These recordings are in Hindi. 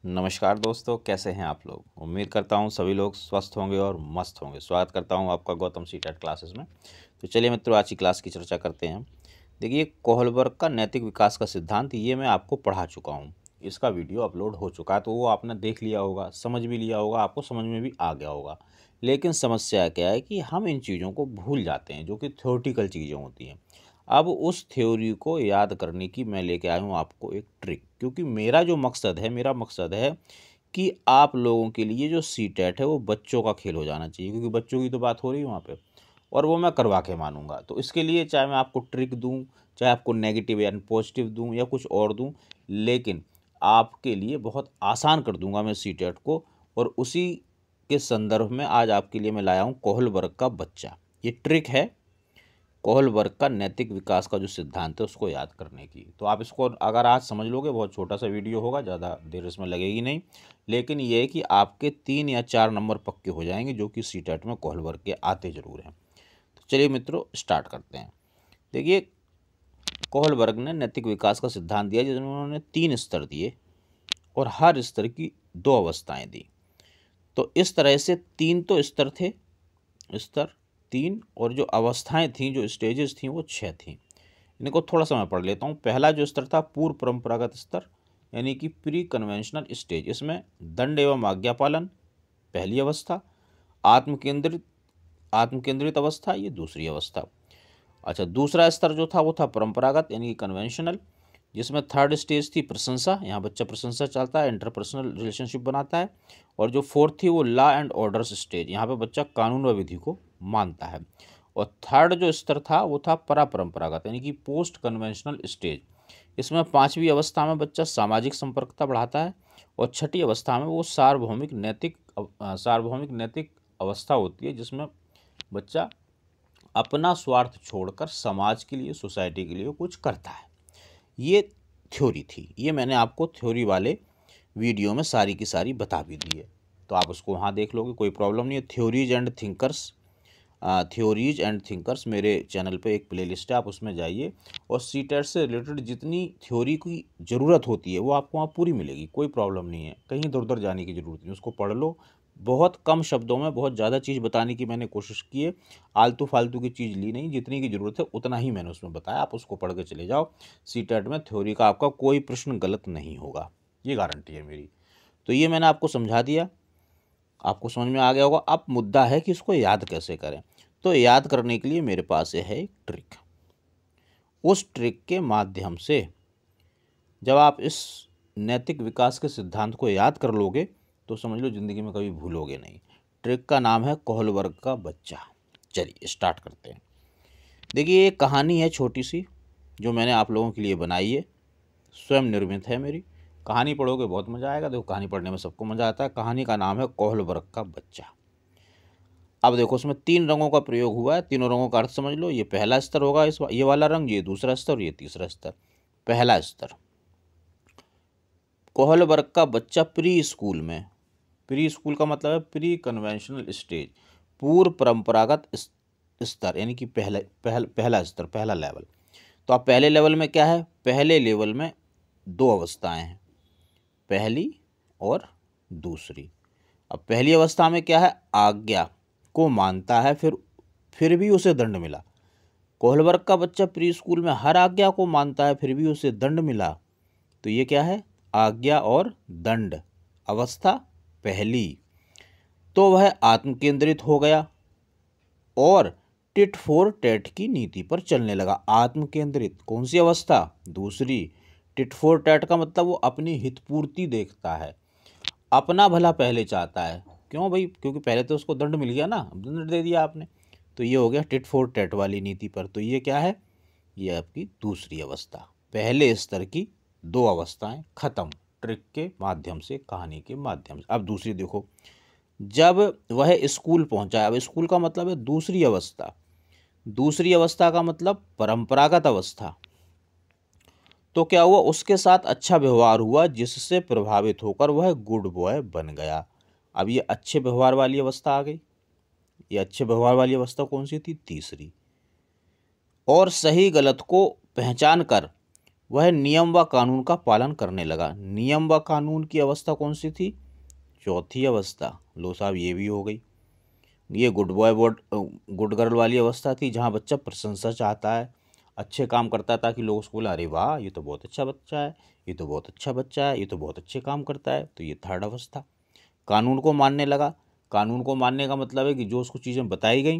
नमस्कार दोस्तों, कैसे हैं आप लोग। उम्मीद करता हूं सभी लोग स्वस्थ होंगे और मस्त होंगे। स्वागत करता हूं आपका गौतम सीटेट क्लासेस में। तो चलिए मित्रों, आज की क्लास की चर्चा करते हैं। देखिए, कोहलबर्ग का नैतिक विकास का सिद्धांत ये मैं आपको पढ़ा चुका हूं। इसका वीडियो अपलोड हो चुका है, तो वो आपने देख लिया होगा, समझ भी लिया होगा, आपको समझ में भी आ गया होगा। लेकिन समस्या क्या है कि हम इन चीज़ों को भूल जाते हैं, जो कि थ्योरेटिकल चीज़ें होती हैं। अब उस थ्योरी को याद करने की मैं लेके आया हूँ आपको एक ट्रिक, क्योंकि मेरा मकसद है कि आप लोगों के लिए जो सीटेट है वो बच्चों का खेल हो जाना चाहिए, क्योंकि बच्चों की तो बात हो रही है वहाँ पे, और वो मैं करवा के मानूंगा। तो इसके लिए चाहे मैं आपको ट्रिक दूं, चाहे आपको नेगेटिव या पॉजिटिव दूं या कुछ और दूं, लेकिन आपके लिए बहुत आसान कर दूंगा मैं सीटेट को। और उसी के संदर्भ में आज आपके लिए मैं लाया हूँ कोहलबर्ग का बच्चा। ये ट्रिक है कोहलबर्ग का नैतिक विकास का जो सिद्धांत है उसको याद करने की। तो आप इसको अगर आज समझ लोगे, बहुत छोटा सा वीडियो होगा, ज़्यादा देर इसमें लगेगी नहीं, लेकिन ये है कि आपके 3 या 4 नंबर पक्के हो जाएंगे, जो कि सीटेट में कोहलबर्ग के आते जरूर हैं। तो चलिए मित्रों, स्टार्ट करते हैं। देखिए, कोहलबर्ग ने नैतिक विकास का सिद्धांत दिया, जिसमें उन्होंने 3 स्तर दिए और हर स्तर की 2 अवस्थाएं दी। तो इस तरह से 3 तो स्तर थे, स्तर 3, और जो अवस्थाएं थीं, जो स्टेजेस थीं, वो 6 थीं। इनको थोड़ा सा मैं पढ़ लेता हूँ। पहला जो स्तर था पूर्व परंपरागत स्तर, यानी कि प्री कन्वेंशनल स्टेज। इसमें दंड एवं आज्ञा पालन पहली अवस्था, आत्मकेंद्रित आत्मकेंद्रित अवस्था ये दूसरी अवस्था। अच्छा, दूसरा स्तर जो था वो था परंपरागत यानी कि कन्वेंशनल, जिसमें थर्ड स्टेज थी प्रशंसा। यहाँ बच्चा प्रशंसा चाहता है, इंटरपर्सनल रिलेशनशिप बनाता है। और जो फोर्थ थी वो लॉ एंड ऑर्डर्स स्टेज, यहाँ पे बच्चा कानून व विधि को मानता है। और थर्ड जो स्तर था वो था परापरंपरागत यानी कि पोस्ट कन्वेंशनल स्टेज। इसमें पांचवी अवस्था में बच्चा सामाजिक संपर्कता बढ़ाता है, और छठी अवस्था में वो सार्वभौमिक नैतिक अवस्था होती है, जिसमें बच्चा अपना स्वार्थ छोड़कर समाज के लिए, सोसाइटी के लिए कुछ करता है। ये थ्योरी थी, ये मैंने आपको थ्योरी वाले वीडियो में सारी की सारी बता भी दी है, तो आप उसको वहाँ देख लोगे, कोई प्रॉब्लम नहीं है। थ्योरीज एंड थिंकर्स मेरे चैनल पे एक प्लेलिस्ट है, आप उसमें जाइए, और सीटेट से रिलेटेड जितनी थ्योरी की ज़रूरत होती है वो आपको वहाँ पूरी मिलेगी, कोई प्रॉब्लम नहीं है, कहीं इधर उधर जाने की ज़रूरत नहीं। उसको पढ़ लो, बहुत कम शब्दों में बहुत ज़्यादा चीज़ बताने की मैंने कोशिश की है। आलतू फालतू की चीज़ ली नहीं, जितनी की ज़रूरत है उतना ही मैंने उसमें बताया। आप उसको पढ़ के चले जाओ, सीटेट में थ्योरी का आपका कोई प्रश्न गलत नहीं होगा, ये गारंटी है मेरी। तो ये मैंने आपको समझा दिया, आपको समझ में आ गया होगा। अब मुद्दा है कि इसको याद कैसे करें। तो याद करने के लिए मेरे पास है एक ट्रिक। उस ट्रिक के माध्यम से जब आप इस नैतिक विकास के सिद्धांत को याद कर लोगे तो समझ लो ज़िंदगी में कभी भूलोगे नहीं। ट्रिक का नाम है कोहलबर्ग का बच्चा। चलिए स्टार्ट करते हैं। देखिए, एक कहानी है छोटी सी, जो मैंने आप लोगों के लिए बनाई है, स्वयं निर्मित है मेरी। कहानी पढ़ोगे बहुत मज़ा आएगा। देखो, कहानी पढ़ने में सबको मज़ा आता है। कहानी का नाम है कोहलबर्ग का बच्चा। अब देखो, उसमें 3 रंगों का प्रयोग हुआ है, तीनों रंगों का अर्थ समझ लो। ये पहला स्तर होगा, ये वाला रंग, ये दूसरा स्तर, ये तीसरा स्तर। पहला स्तर, कोहलबर्ग का बच्चा प्री स्कूल में, प्री स्कूल का मतलब है प्री कन्वेंशनल स्टेज, पूर्व परंपरागत स्तर, यानी कि पहला स्तर, पहला लेवल। तो अब पहले लेवल में क्या है, पहले लेवल में 2 अवस्थाएं हैं, पहली और दूसरी। अब पहली अवस्था में क्या है, आज्ञा को मानता है, फिर भी उसे दंड मिला। कोहलबर्ग का बच्चा प्री स्कूल में हर आज्ञा को मानता है, फिर भी उसे दंड मिला। तो ये क्या है, आज्ञा और दंड अवस्था पहली। तो वह आत्मकेंद्रित हो गया और टिट फॉर टैट की नीति पर चलने लगा। आत्मकेंद्रित कौन सी अवस्था, दूसरी। टिट फॉर टैट का मतलब वो अपनी हितपूर्ति देखता है, अपना भला पहले चाहता है। क्यों भाई, क्योंकि पहले तो उसको दंड मिल गया ना, दंड दे दिया आपने, तो ये हो गया टिट फॉर टैट वाली नीति पर। तो ये क्या है, ये आपकी दूसरी अवस्था। पहले स्तर की 2 अवस्थाएं खत्म, ट्रिक के माध्यम से, कहानी के माध्यम से। अब दूसरी देखो, जब वह स्कूल पहुंचा, अब स्कूल का मतलब है दूसरी अवस्था, दूसरी अवस्था का मतलब परंपरागत अवस्था। तो क्या हुआ, उसके साथ अच्छा व्यवहार हुआ, जिससे प्रभावित होकर वह गुड बॉय बन गया। अब ये अच्छे व्यवहार वाली अवस्था आ गई। ये अच्छे व्यवहार वाली अवस्था कौन सी थी, तीसरी। और सही गलत को पहचान कर वह नियम व कानून का पालन करने लगा। नियम व कानून की अवस्था कौन सी थी? चौथी अवस्था। लो साहब ये भी हो गई। ये गुड बॉय गुड गर्ल वाली अवस्था थी, जहाँ बच्चा प्रशंसा चाहता है, अच्छे काम करता है, ताकि लोग उसको बोले अरे वाह ये तो बहुत अच्छा बच्चा है, ये तो बहुत अच्छा बच्चा है, ये तो बहुत अच्छे काम करता है। तो ये थर्ड अवस्था। कानून को मानने लगा। कानून को मानने का मतलब है कि जो उसको चीज़ें बताई गई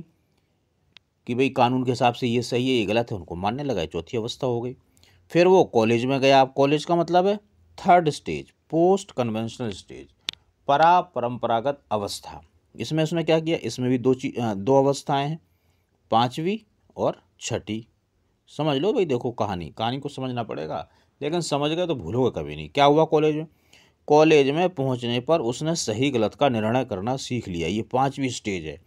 कि भाई कानून के हिसाब से ये सही है ये गलत है, उनको मानने लगा। चौथी अवस्था हो गई। फिर वो कॉलेज में गया। अब कॉलेज का मतलब है third stage, post conventional stage, परंपरागत अवस्था। इसमें उसने क्या किया? इसमें भी दो अवस्थाएं हैं, पांचवी और छठी। समझ लो भाई, देखो कहानी को समझना पड़ेगा, लेकिन समझ गए तो भूलोगे कभी नहीं। क्या हुआ कॉलेज में? कॉलेज में पहुंचने पर उसने सही गलत का निर्णय करना सीख लिया। ये पांचवी स्टेज है।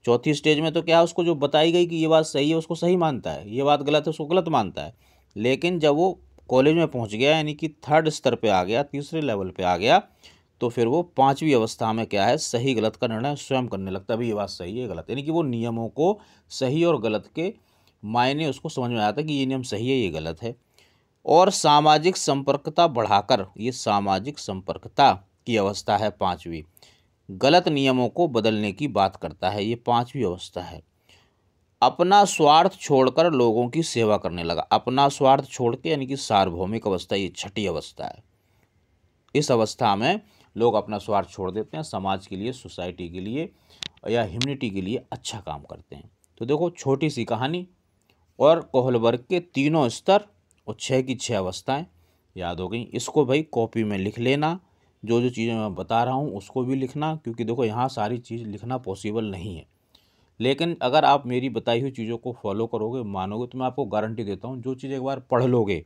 चौथी स्टेज में तो क्या है, उसको जो बताई गई कि ये बात सही है उसको सही मानता है, ये बात गलत है उसको गलत मानता है। लेकिन जब वो कॉलेज में पहुंच गया, यानी कि थर्ड स्तर पे आ गया, तीसरे लेवल पे आ गया, तो फिर वो पांचवी अवस्था में क्या है, सही गलत का निर्णय स्वयं करने लगता है। भाई ये बात सही है गलत, यानी कि वो नियमों को, सही और गलत के मायने उसको समझ में आता है कि ये नियम सही है ये गलत है। और सामाजिक संपर्कता बढ़ाकर, ये सामाजिक संपर्कता की अवस्था है पांचवी, गलत नियमों को बदलने की बात करता है। ये पांचवी अवस्था है। अपना स्वार्थ छोड़कर लोगों की सेवा करने लगा। अपना स्वार्थ छोड़ के, यानी कि सार्वभौमिक अवस्था, ये छठी अवस्था है। इस अवस्था में लोग अपना स्वार्थ छोड़ देते हैं, समाज के लिए, सोसाइटी के लिए या ह्यूमनिटी के लिए अच्छा काम करते हैं। तो देखो छोटी सी कहानी और कोहलबर्ग के तीनों स्तर और 6 की 6 अवस्थाएं याद हो गई। इसको भाई कॉपी में लिख लेना। जो जो चीज़ें मैं बता रहा हूँ उसको भी लिखना, क्योंकि देखो यहाँ सारी चीज़ लिखना पॉसिबल नहीं है। लेकिन अगर आप मेरी बताई हुई चीज़ों को फॉलो करोगे, मानोगे, तो मैं आपको गारंटी देता हूँ जो चीज़ एक बार पढ़ लोगे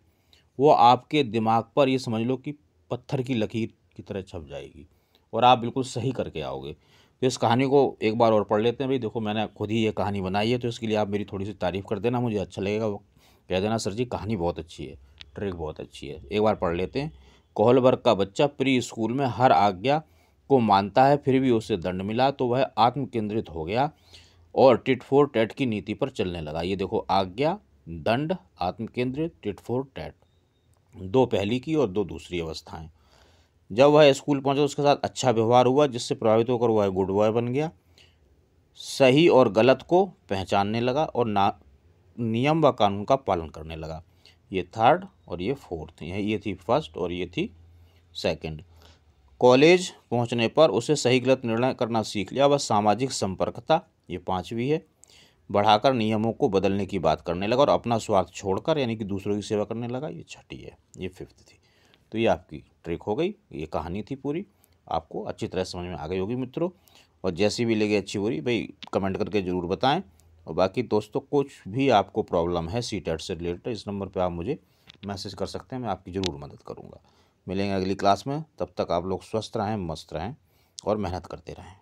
वो आपके दिमाग पर, ये समझ लो कि पत्थर की लकीर की तरह छप जाएगी और आप बिल्कुल सही करके आओगे। तो इस कहानी को एक बार और पढ़ लेते हैं भाई। देखो मैंने खुद ही ये कहानी बनाई है, तो इसके लिए आप मेरी थोड़ी सी तारीफ़ कर देना, मुझे अच्छा लगेगा। वो कह देना सर जी कहानी बहुत अच्छी है, ट्रिक बहुत अच्छी है। एक बार पढ़ लेते हैं। कोहलबर्ग का बच्चा प्री स्कूल में हर आज्ञा को मानता है, फिर भी उसे दंड मिला तो वह आत्म केंद्रित हो गया और टिट फॉर टैट की नीति पर चलने लगा। ये देखो, आज्ञा, दंड, आत्म केंद्रित, टिट फॉर टैट, दो पहली की और दो दूसरी अवस्थाएं। जब वह स्कूल पहुंचा उसके साथ अच्छा व्यवहार हुआ, जिससे प्रभावित होकर वह गुड बॉय बन गया। सही और गलत को पहचानने लगा और नियम व कानून का पालन करने लगा। ये थर्ड और ये फोर्थ, ये थी फर्स्ट और ये थी सेकंड। कॉलेज पहुंचने पर उसे सही गलत निर्णय करना सीख लिया। वह सामाजिक संपर्कता, ये पांचवी है, बढ़ाकर नियमों को बदलने की बात करने लगा और अपना स्वार्थ छोड़कर, यानी कि दूसरों की सेवा करने लगा। ये छठी है, ये फिफ्थ थी। तो ये आपकी ट्रिक हो गई, ये कहानी थी पूरी, आपको अच्छी तरह समझ में आ गई होगी मित्रों। और जैसी भी लगी अच्छी बुरी भाई कमेंट करके ज़रूर बताएं। और बाकी दोस्तों कुछ भी आपको प्रॉब्लम है सीटेट से रिलेटेड, इस नंबर पे आप मुझे मैसेज कर सकते हैं, मैं आपकी ज़रूर मदद करूँगा। मिलेंगे अगली क्लास में, तब तक आप लोग स्वस्थ रहें, मस्त रहें और मेहनत करते रहें।